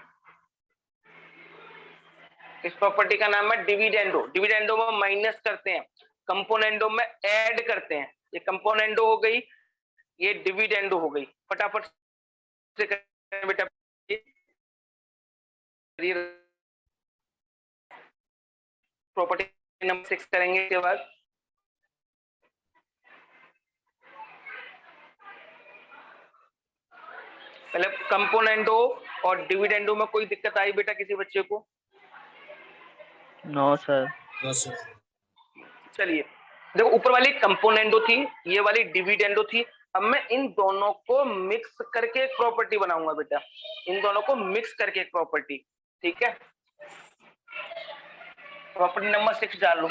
इस प्रॉपर्टी का नाम है डिविडेंडो। डिविडेंडो में माइनस करते हैं, कंपोनेंडो में ऐड करते हैं। ये कंपोनेंडो हो गई, ये डिविडेंडो हो गई। फटाफट से करें बेटा, प्रॉपर्टी नंबर 6 करेंगे इसके बाद। पहले कंपोनेंडो और डिविडेंडो में कोई दिक्कत आई बेटा किसी बच्चे को? No sir. No sir. चलिए देखो, ऊपर वाली कंपोनेंडो थी, ये वाली डिविडेंडो थी। अब मैं इन दोनों को मिक्स करके एक प्रॉपर्टी बनाऊंगा बेटा, इन दोनों को मिक्स करके एक प्रॉपर्टी, ठीक है। प्रॉपर्टी नंबर 6 डाल लो,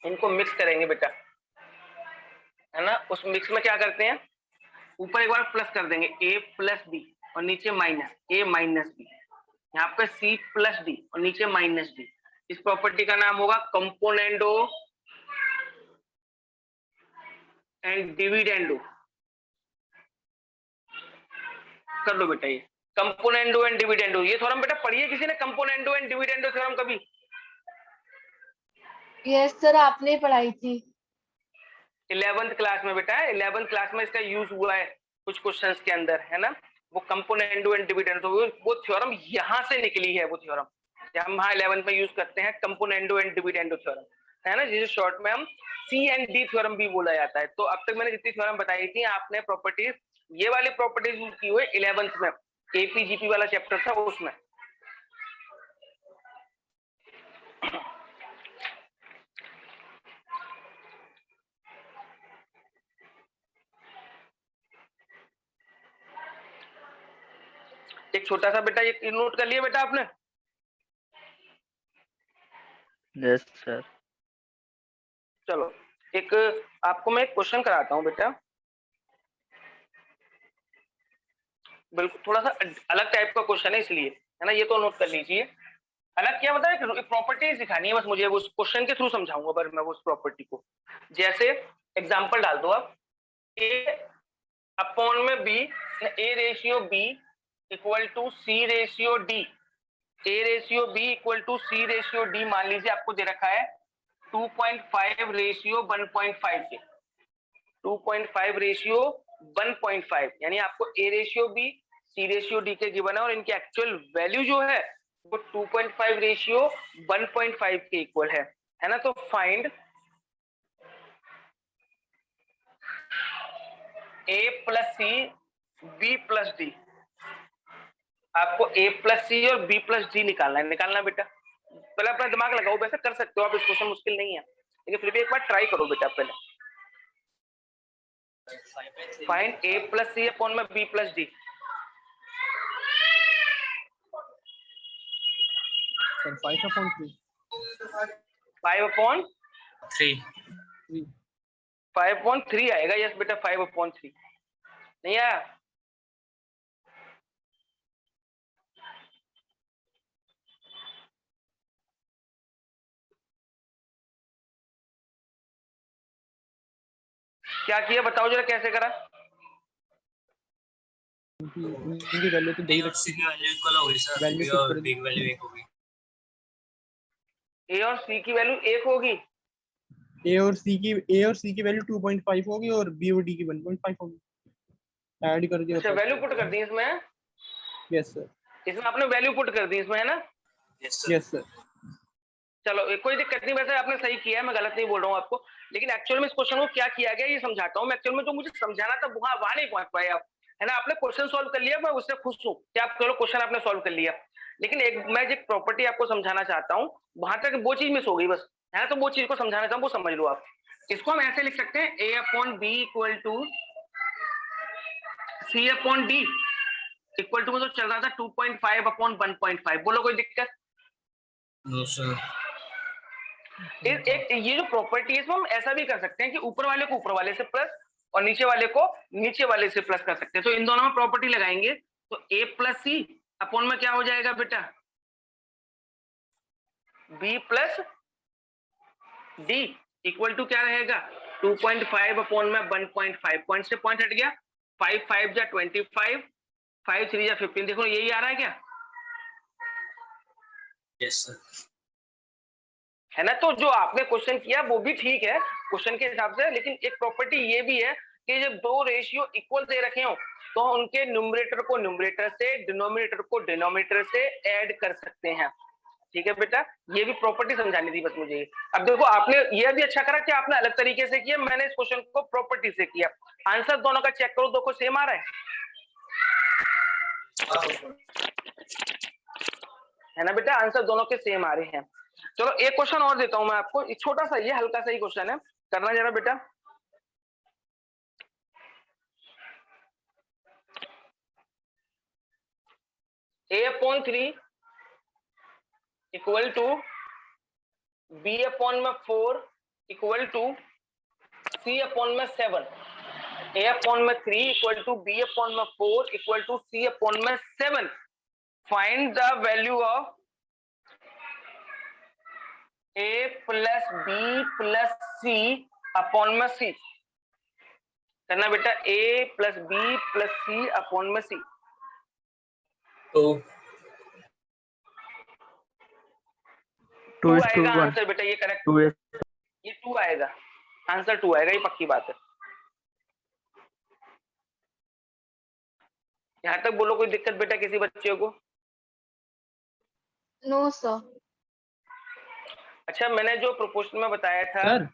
इनको मिक्स करेंगे बेटा, है ना। उस मिक्स में क्या करते हैं, ऊपर एक बार प्लस कर देंगे a प्लस बी और नीचे माइनस a माइनस बी, यहाँ पे c प्लस डी और नीचे माइनस डी। इस प्रॉपर्टी का नाम होगा कंपोनेंडो एंड डिविडेंडो। कर लो बेटा, ये कंपोनेंडो एंड डिविडेंडो, ये थ्योरम बेटा पढ़िए किसी ने, कंपोनेंडो एंड डिविडेंडो थ्योरम कभी? यस सर, आपने पढ़ाई थी 11th क्लास में बेटा, 11th क्लास में इसका यूज हुआ है कुछ क्वेश्चंस के अंदर, है ना। वो कंपोनेंडो एंड डिविडेंडो, वो थ्योरम यहाँ से निकली है, वो थ्योरम हम हाँ 11th में यूज करते हैं, कंपोनेंडो एंड डिविडेंडो थ्योरम, है ना, जिसे शॉर्ट में हम सी एंड डी थ्योरम भी बोला जाता है। तो अब तक मैंने जितनी थ्योरम बताई थी, आपने प्रॉपर्टीज, ये वाली प्रॉपर्टीज यूज की हुई 11th में, एपीजीपी वाला चैप्टर था उसमें। एक छोटा सा बेटा ये नोट कर लिया बेटा आपने? Yes sir. चलो एक आपको मैं एक क्वेश्चन कराता हूं बेटा, बिल्कुल थोड़ा सा अलग टाइप का क्वेश्चन है इसलिए, है ना, ये तो नोट कर लीजिए। अलग क्या मतलब, एक प्रॉपर्टी सिखानी है बस मुझे, वो क्वेश्चन के थ्रू समझाऊंगा पर मैं वो उस प्रॉपर्टी को। जैसे एग्जांपल डाल दो आप, a अपॉन में b, a ratio b equal to c ratio d, a ratio b equal to c ratio d, मान लीजिए आपको दे रखा है 2.5 रेशियो 1.5 के, 2.5 रेशियो 1.5, यानी आपको a ratio b c ratio d के गिवन है और इनकी एक्चुअल वैल्यू जो है वो 2.5 रेशियो 1.5 के इक्वल है ना। तो find a plus C b plus D, आपको a प्लस सी और b प्लस डी निकालना है बेटा। पहले अपना दिमाग लगाओ, वैसे कर सकते हो आप, इस क्वेश्चन मुश्किल नहीं है, लेकिन फिर भी एक बार ट्राई करो बेटा। पहले find a plus C upon में b plus D. 5 upon 3 5 upon 3 5 upon 3 आएगा। यस बेटा, 5 अपॉन 3 नहीं आया? क्या किया बताओ जरा, कैसे करा? इनकी वैल्यू तो a और c की वैल्यू इक्वल हो गई सर, Value b और equal b की वैल्यू 1 होगी। a और c की वैल्यू 1 होगी, a और c की वैल्यू 2.5 होगी और b और d की 1.5 होगी, ऐड कर दिया। अच्छा वैल्यू पुट कर दी इसमें? यस सर, इसमें आपने वैल्यू पुट कर दी इसमें, है ना? Yes sir. चलो कोई दिक्कत नहीं, वैसे आपने सही किया है, मैं गलत नहीं बोल रहा हूँ आपको। लेकिन एक्चुअल में इस क्वेश्चन को क्या किया गया ये समझाता हूँ मैं। एक्चुअल में जो मुझे समझाना था वहां नहीं पहुंच पाए आप, है ना। आपने क्वेश्चन सॉल्व कर लिया, मैं उससे खुश हूँ कि आप चलो क्वेश्चन आपने सॉल्व कर लिया, लेकिन एक मैं जो प्रॉपर्टी आपको समझाना चाहता हूँ वहां तक वो चीज मिस हो गई बस, है ना। तो वो चीज को समझाना चाहूँ, वो समझ लो आप। इसको हम ऐसे लिख सकते हैं a upon b equal to c upon d equal to में तो चल रहा था 2.5 अपॉन 1.5। बोलो कोई दिक्कत? No sir. एक ये जो प्रॉपर्टी है हम ऐसा भी कर सकते हैं कि ऊपर वाले को ऊपर वाले से प्लस और नीचे वाले को नीचे वाले से प्लस कर सकते हैं। तो इन दोनों में प्रॉपर्टी लगाएंगे तो a प्लस सी अपॉन में क्या हो जाएगा बेटा, b plus d equal to क्या रहेगा 2.5 अपॉन में 1.5। पॉइंट से पॉइंट हट गया, 5 5 जा 25, 5 3 जा 15। देखो यही आ रहा है क्या? Yes sir. है ना? तो जो आपने क्वेश्चन किया वो भी ठीक है क्वेश्चन के हिसाब से, लेकिन एक प्रॉपर्टी ये भी है कि जब दो रेशियो इक्वल दे रखे हो तो उनके न्यूमरेटर को न्यूमरेटर से, डिनोमिनेटर को डिनोमिनेटर से ऐड कर सकते हैं। ठीक है बेटा, ये भी प्रॉपर्टी समझानी थी बस मुझे। अब देखो आपने ये भी अच्छा करा कि आपने अलग तरीके से किया, मैंने इस क्वेश्चन को प्रॉपर्टी से किया। आंसर दोनों का चेक करो, देखो सेम आ रहा है ना बेटा? आंसर दोनों के सेम आ रहे हैं। चलो एक क्वेश्चन और देता हूं मैं आपको, एक छोटा सा, ये हल्का सा ही क्वेश्चन है, करना जरा बेटा। a upon 3 equal to b upon में 4 इक्वल टू c अपॉन में 7। a अपॉन में 3 इक्वल टू b अपॉन में 4 इक्वल टू c अपॉन में 7। Find the value of a plus b plus c upon में c। करना बेटा a plus b plus c upon में c। तो 2 आएगा आंसर बेटा, ये करेक्ट। 2 ये 2 आएगा आंसर, 2 आएगा, ये पक्की बात है। यहां तक बोलो कोई दिक्कत बेटा किसी बच्चे को? No sir. अच्छा मैंने जो प्रोपोर्शन में बताया था सर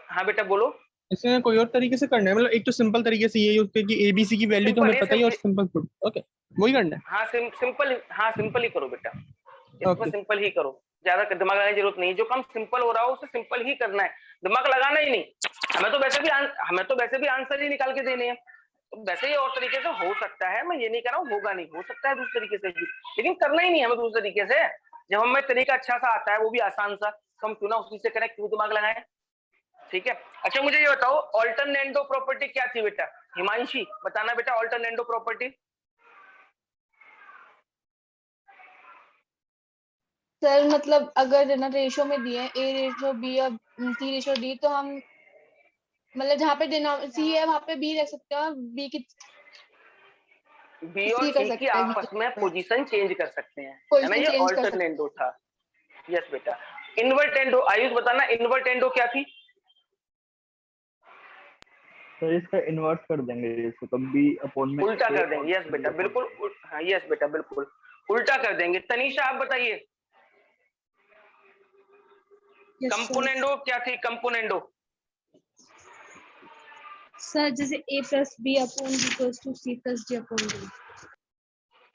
हाँ बेटा बोलो। इसमें कोई और तरीके से करना है, मतलब एक तो सिंपल तरीके से यही होता है कि एबीसी की वैल्यू तो सिंपल हमें पता ही है और सिंपल ओके वही करना है। हाँ सिंपल ही करो बेटा, इसमें Okay. सिंपल ही करो, ज्यादा दिमाग लगाने की जरूरत नहीं। जो काम सिंपल हो रहा हो उसे सिंपल ही करना है, दिमाग लगाना ही नहीं। हमें तो वैसे भी आंसर ही निकाल के देने हैं, तो वैसे ही और तरीके से हो सकता है। मैं ये नहीं कह रहा हूँ होगा नहीं, हो सकता है दूसरे तरीके से भी, लेकिन करना ही नहीं हमें दूसरे तरीके से। जब हमें तरीका अच्छा सा आता है वो भी आसान सा, तो हम क्यों ना उसी से करें, क्यों दिमाग लगाएं? ठीक है। अच्छा मुझे ये बताओ ऑल्टरनेंडो प्रॉपर्टी क्या थी बेटा? हिमांशी बताना बेटा ऑल्टरनेंडो प्रॉपर्टी। सर मतलब अगर ना रेशो में दिए ए रेशो बी और सी रेशो डी, तो हम मतलब जहाँ पे सी है वहाँ पे बी रख सकते हैं, बी की बी और सी कर सी की सकते हैं, आपस में पोजीशन चेंज कर सकते हैं, है ना? पोजीशन ये चेंज कर सकते ऑल्टरनेंडो था। यस बेटा। इन्वर्टेंडो, आयुष बताना इन्वर्टेंडो क्या थी? सर इसका इन्वर्स कर देंगे, इसको तो b अपॉन में उल्टा a कर और देंगे। यस b बेटा upon बिल्कुल, हाँ यस बेटा बिल्कुल उल्टा कर देंगे। तनीषा आप बताइए हैं। कंपोनेंडो क्या थी? कंपोनेंडो सर जैसे a plus B upon B equals to C plus D upon D.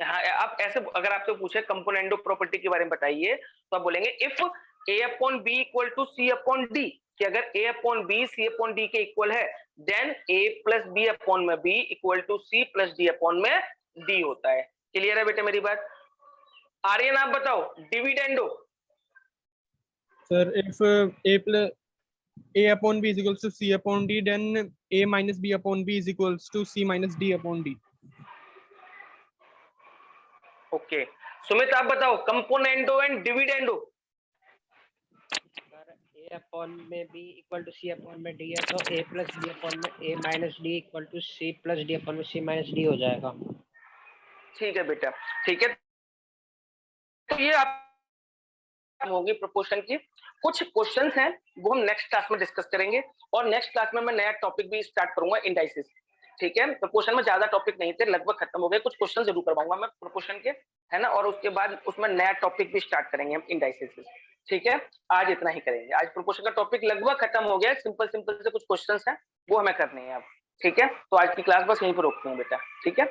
हाँ, आप ऐसे अगर आपसे पूछे कंपोनेंडो प्रॉपर्टी के बारे में बताइए तो आप बोलेंगे if a upon B equal to C upon D, कि अगर a upon B C upon D के इक्वल है then a plus B upon में b equal to C plus D upon में d होता है। क्लियर है बेटा मेरी बात? आर्यन आप बताओ dividendo. Sir if a plus a upon b is equals to c upon d, then a minus b upon b is equals to c minus d upon d. Okay Sumit आप बताओ componendo and dividendo. a upon में b equal to c upon में d है, तो a plus b upon में a minus d equal to c plus d upon में c minus d हो जाएगा। ठीक है बेटा, ठीक है। तो ये आप होगी प्रोपोर्शन की। कुछ क्वेश्चंस हैं वो हम नेक्स्ट क्लास में डिस्कस करेंगे, और नेक्स्ट क्लास में मैं नया टॉपिक भी स्टार्ट करूंगा इंडाइसिस। ठीक है, प्रोपोर्शन में ज्यादा टॉपिक नहीं थे, लगभग खत्म हो गए। कुछ क्वेश्चन जरूर करवाऊंगा मैं प्रोपोर्शन के, है ना, और उसके बाद उसमें नया टॉपिक भी स्टार्ट करेंगे हम इंडाइसिस से। ठीक है, आज इतना ही करेंगे। आज प्रोपोर्शन का टॉपिक लगभग खत्म हो गया, सिंपल सिंपल से कुछ क्वेश्चंस हैं वो हमें करने हैं अब। ठीक है, तो आज की क्लास बस यहीं पर रोकते हैं बेटा। ठीक है।